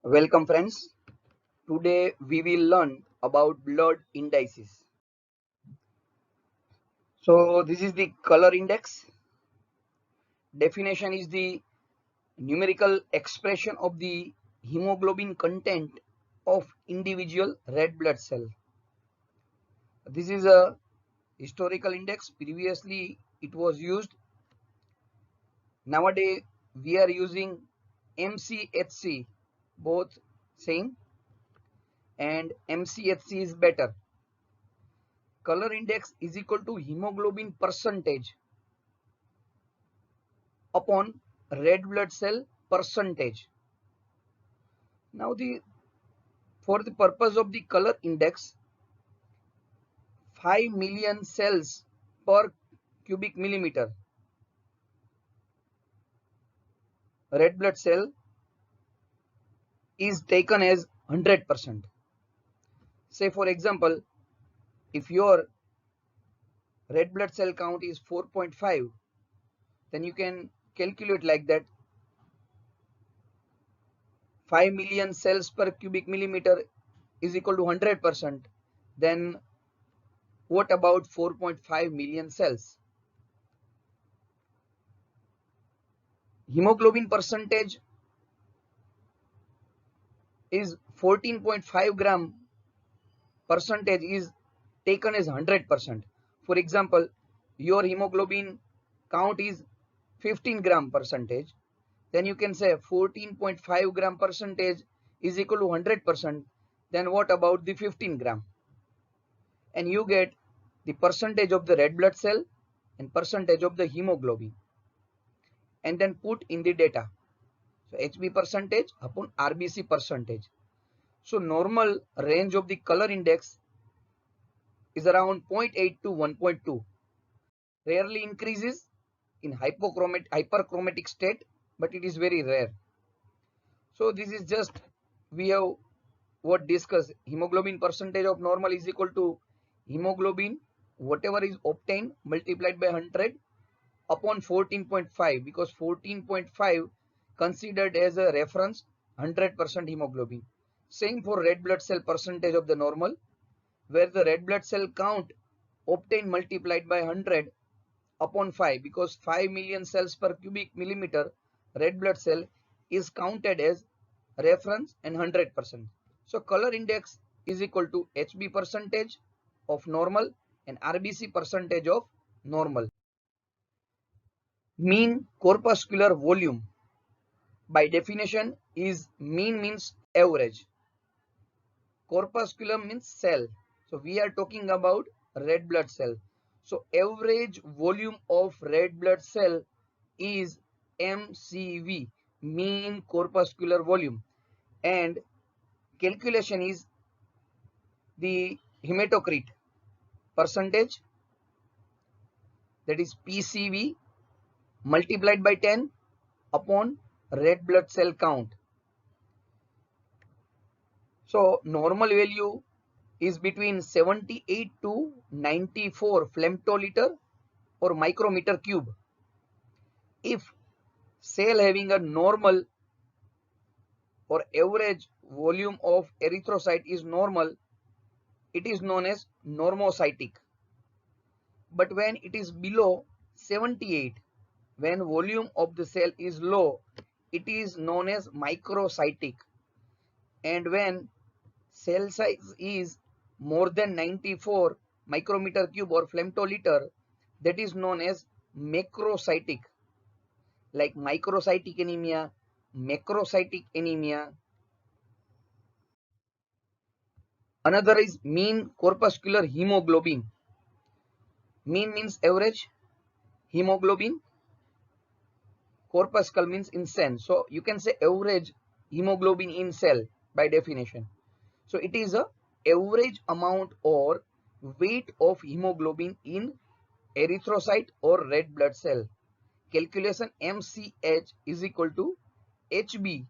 Welcome friends. Today we will learn about blood indices. So this is the color index. Definition is the numerical expression of the hemoglobin content of individual red blood cell. This is a historical index. Previously it was used. Nowadays we are using MCHC, both same, and MCHC is better. Color index is equal to hemoglobin percentage upon red blood cell percentage. Now for the purpose of the color index, 5 million cells per cubic millimeter red blood cell is taken as 100%. Say for example, if your red blood cell count is 4.5, then you can calculate like that: 5 million cells per cubic millimeter is equal to 100%. Then what about 4.5 million cells? Hemoglobin percentage is 14.5 gram percentage is taken as 100%. For example, your hemoglobin count is 15 gram percentage, then you can say 14.5 gram percentage is equal to 100%. Then what about the 15 gram? And you get the percentage of the red blood cell and percentage of the hemoglobin, and then put in the data. So HB percentage upon RBC percentage. So normal range of the color index is around 0.8 to 1.2. Rarely increases in hyperchromatic state, but it is very rare. So this is just, we have what discussed. Hemoglobin percentage of normal is equal to hemoglobin whatever is obtained multiplied by 100 upon 14.5, because 14.5 considered as a reference 100% hemoglobin. Same for red blood cell percentage of the normal, where the red blood cell count obtained multiplied by 100 upon 5, because 5 million cells per cubic millimeter red blood cell is counted as reference and 100%. So color index is equal to HB percentage of normal and RBC percentage of normal. Mean corpuscular volume by definition is mean means average. Corpuscular means cell. So we are talking about red blood cell. So average volume of red blood cell is MCV, mean corpuscular volume, and calculation is the hematocrit percentage, that is PCV, multiplied by 10 upon red blood cell count. So normal value is between 78 to 94 femtoliter or micrometer cube. If cell having a normal or average volume of erythrocyte is normal, it is known as normocytic. But when it is below 78, when volume of the cell is low, it is known as microcytic. And when cell size is more than 94 micrometer cube or femtoliter, that is known as macrocytic, like microcytic anemia, macrocytic anemia. Another is mean corpuscular hemoglobin. Mean means average, hemoglobin, corpuscle means in cell. So you can say average hemoglobin in cell by definition. So it is a average amount or weight of hemoglobin in erythrocyte or red blood cell. Calculation MCH is equal to HB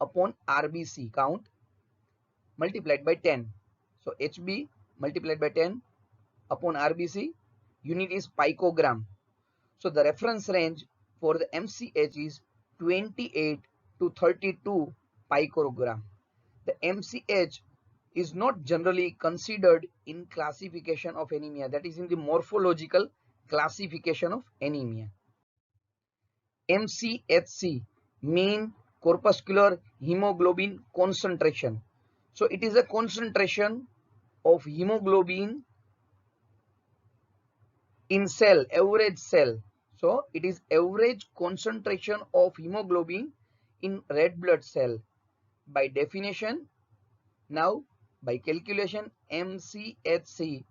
upon RBC count multiplied by 10. So HB multiplied by 10 upon RBC, unit is picogram. So the reference range for the MCH is 28 to 32 picogram. The MCH is not generally considered in classification of anemia, that is in the morphological classification of anemia. MCHC, mean corpuscular hemoglobin concentration. So it is a concentration of hemoglobin in cell, average cell. So it is average concentration of hemoglobin in red blood cell. By definition, now by calculation, MCHC,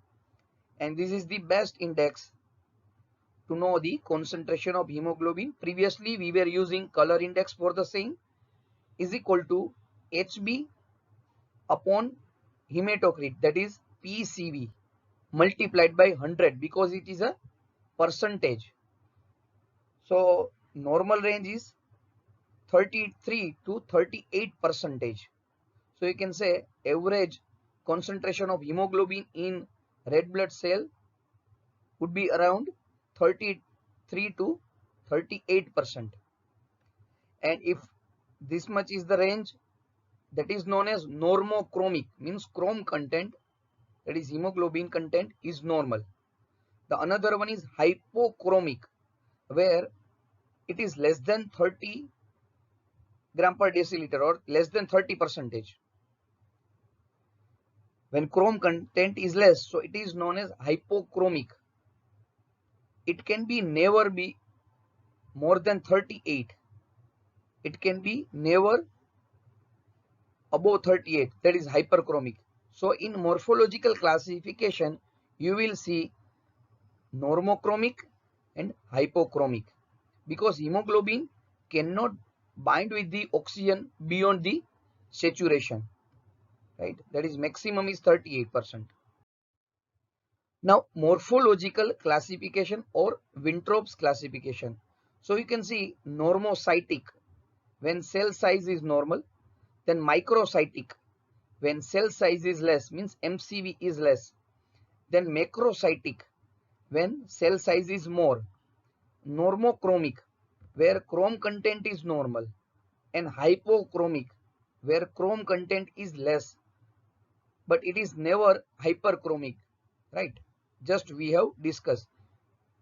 and this is the best index to know the concentration of hemoglobin. Previously we were using color index for the same, is equal to HB upon hematocrit, that is PCV, multiplied by 100 because it is a percentage. So normal range is 33 to 38%. So you can say average concentration of hemoglobin in red blood cell would be around 33 to 38%. And if this much is the range, that is known as normochromic, means chrome content, that is hemoglobin content, is normal. The another one is hypochromic, where it is less than 30 gram per deciliter or less than 30%. When chrome content is less, so it is known as hypochromic. It can be never be more than 38. It can be never above 38, that is hyperchromic. So in morphological classification, you will see normochromic and hypochromic, because hemoglobin cannot bind with the oxygen beyond the saturation, right? That is maximum is 38%. Now morphological classification or Winthrop's classification. So you can see normocytic when cell size is normal, then microcytic when cell size is less, means MCV is less, then macrocytic when cell size is more, normochromic where chrome content is normal, and hypochromic where chrome content is less, but it is never hyperchromic, right? Just we have discussed.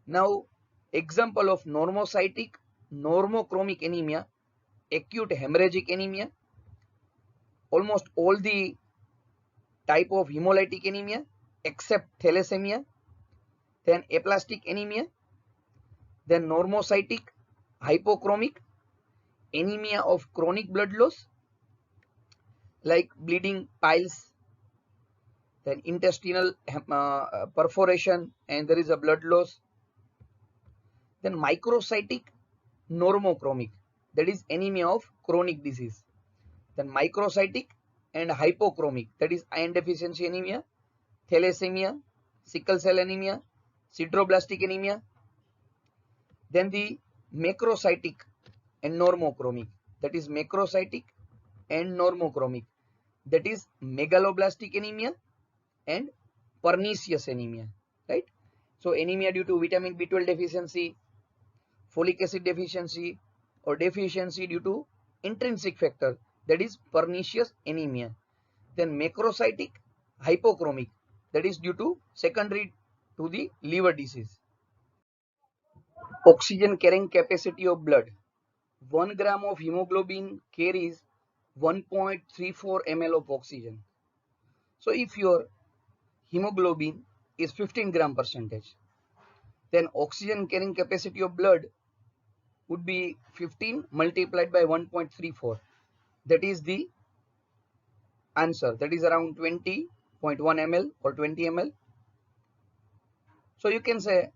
Now example of normocytic, normochromic anemia: acute hemorrhagic anemia, almost all the type of hemolytic anemia except thalassemia, then aplastic anemia, then normocytic, hypochromic, anemia of chronic blood loss like bleeding piles, then intestinal perforation and there is a blood loss, then microcytic normochromic, that is anemia of chronic disease, then microcytic and hypochromic, that is iron deficiency anemia, thalassemia, sickle cell anemia, sideroblastic anemia, then the macrocytic and normochromic, that is macrocytic and normochromic, that is megaloblastic anemia and pernicious anemia, right? So anemia due to vitamin B12 deficiency, folic acid deficiency, or deficiency due to intrinsic factor, that is pernicious anemia. Then macrocytic hypochromic, that is due to secondary to the liver disease. Oxygen carrying capacity of blood: 1 gram of hemoglobin carries 1.34 ml of oxygen. So if your hemoglobin is 15 gram percentage, then oxygen carrying capacity of blood would be 15 multiplied by 1.34. That is the answer. That is around 20.1 ml or 20 ml. So you can say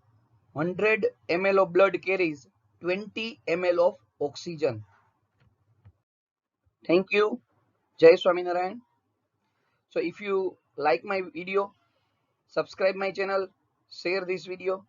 100 ml of blood carries 20 ml of oxygen. Thank you. Jai Swaminarayan. So if you like my video, subscribe my channel, share this video.